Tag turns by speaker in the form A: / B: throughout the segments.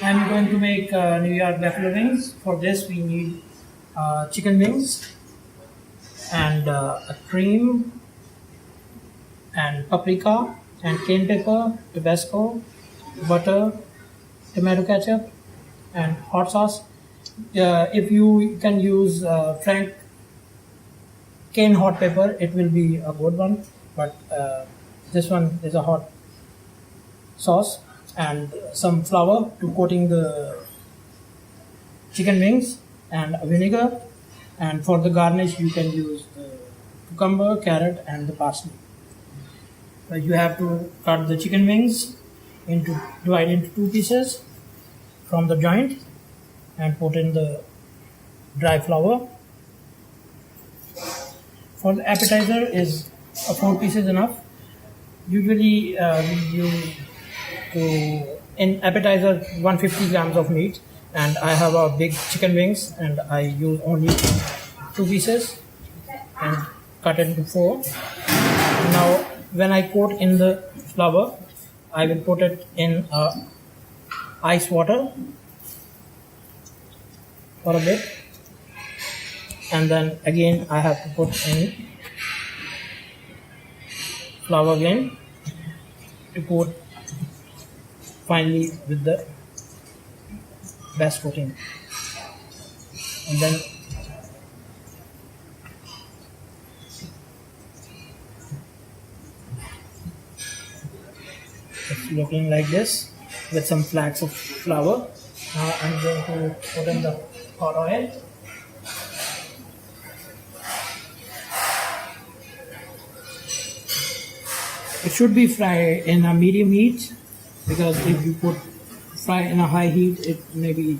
A: I'm going to make New York Buffalo wings. For this, we need chicken wings and a cream and paprika and cayenne pepper, Tabasco, butter, tomato ketchup, and hot sauce. If you can use Frank cane hot pepper, it will be a good one. But this one is a hot sauce and some flour to coating the chicken wings and vinegar. And for the garnish, you can use the cucumber, carrot, and the parsley. You have to cut the chicken wings divide into two pieces from the joint and put in the dry flour. For the appetizer is 4 pieces enough. Usually we use in appetizer 150 grams of meat, and I have a big chicken wings and I use only 2 pieces and cut it into 4. Now when I coat in the flour, I will put it in ice water for a bit, and then again I have to put in flour again to coat finally with the best coating. And then it's looking like this with some flakes of flour. Now I'm going to put in the hot oil. It should be fried in a medium heat, because if you put fry in a high heat, it may be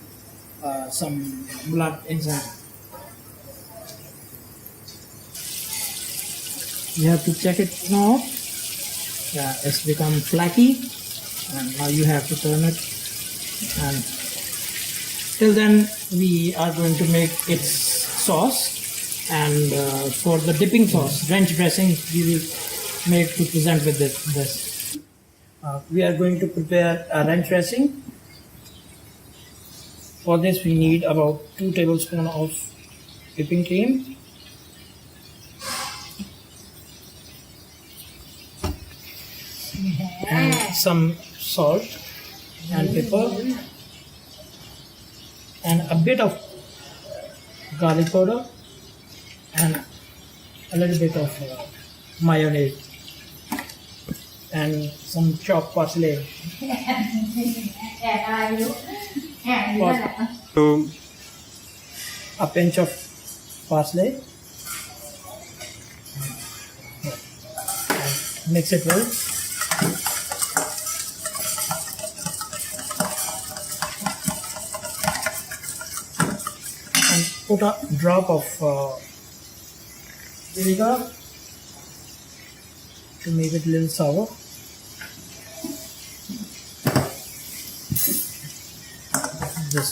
A: some blood inside. You have to check it now. Yeah, it's become flaky, and now you have to turn it. And till then, we are going to make its sauce. And for the dipping sauce, French dressing, we will make to present with this. We are going to prepare a ranch dressing. For this, we need about 2 tablespoons of whipping cream, and some salt and pepper, and a bit of garlic powder, and a little bit of mayonnaise, and some chopped parsley. A pinch of parsley. Mix it well. And put a drop of vinegar to make it a little sour. This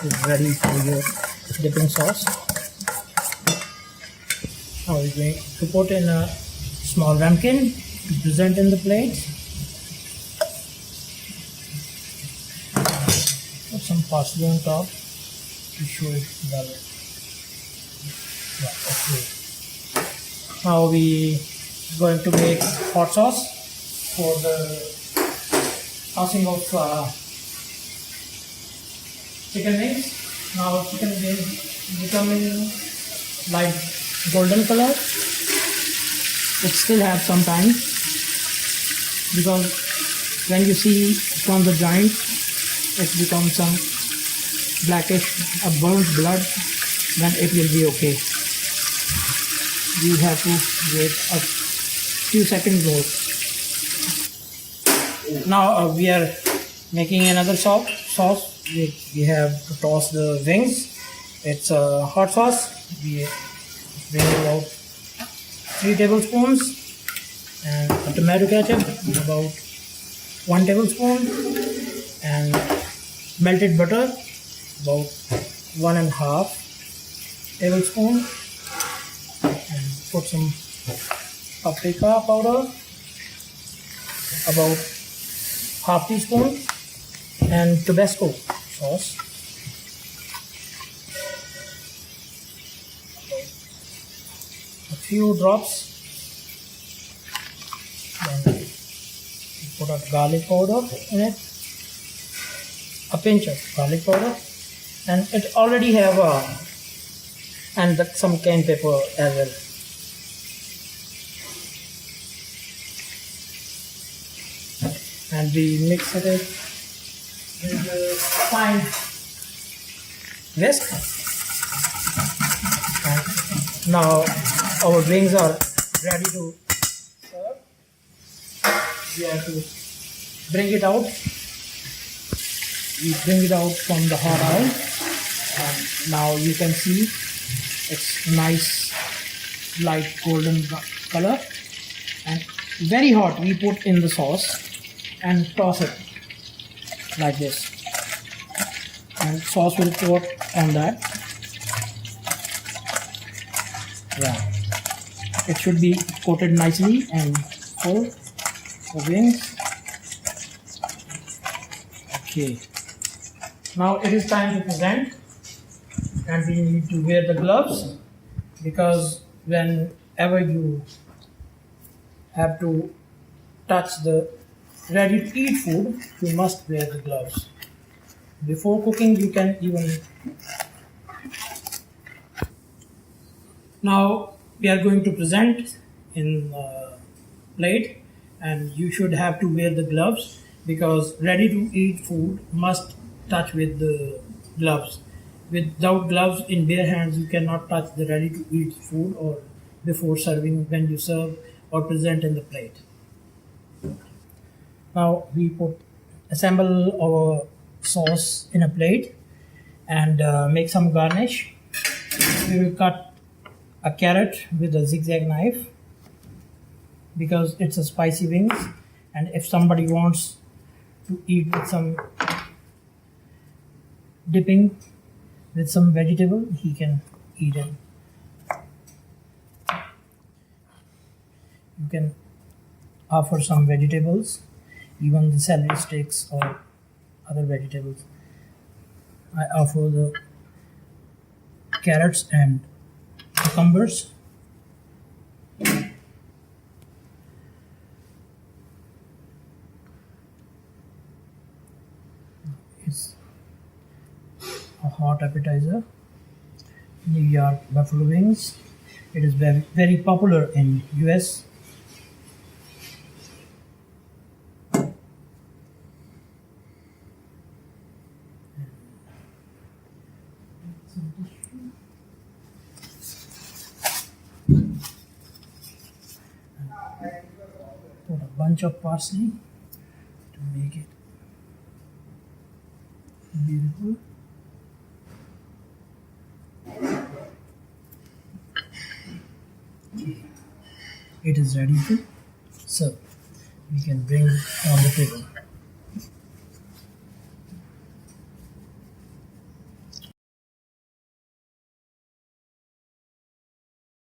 A: is ready for your dipping sauce. Now we're going to put in a small ramekin to present in the plate. Put some parsley on top to show it well. Yeah, okay. Now we going to make hot sauce for the tossing of chicken wings. Now chicken wings becoming light golden color. It still has some time, because when you see from the joint, it becomes some blackish, a burnt blood, then it will be okay. You have to wait a few seconds more. Now we are making another sauce. We have to toss the wings. It's a hot sauce. We bring about 3 tablespoons, and a tomato ketchup about 1 tablespoon, and melted butter about 1.5 tablespoon, and put some paprika powder about 1/2 teaspoon, and Tabasco sauce. A few drops. Then put a garlic powder in it. A pinch of garlic powder, and it already have some cayenne pepper as well. And we mix it with a fine whisk. And now our wings are ready to serve. We have to bring it out. We bring it out from the hot oil, and now you can see it's nice light golden color and very hot. We put in the sauce and toss it like this, and sauce will coat on that. Yeah, it should be coated nicely and full the wings. Okay. Now it is time to present, and we need to wear the gloves, because whenever you have to touch the ready to eat food, you must wear the gloves. Before cooking, you can even. Now we are going to present in a plate, and you should have to wear the gloves, because ready to eat food must touch with the gloves. Without gloves, in bare hands, you cannot touch the ready to eat food or before serving, when you serve or present in the plate. Now we assemble our sauce in a plate and make some garnish. We will cut a carrot with a zigzag knife, because it's a spicy wings, and if somebody wants to eat with some dipping with some vegetable, he can eat it. You can offer some vegetables, even the celery sticks or other vegetables. I offer the carrots and cucumbers. It's a hot appetizer. New York buffalo wings. It is very, very popular in US. Put a bunch of parsley to make it beautiful. It is ready to serve. We can bring it on the table.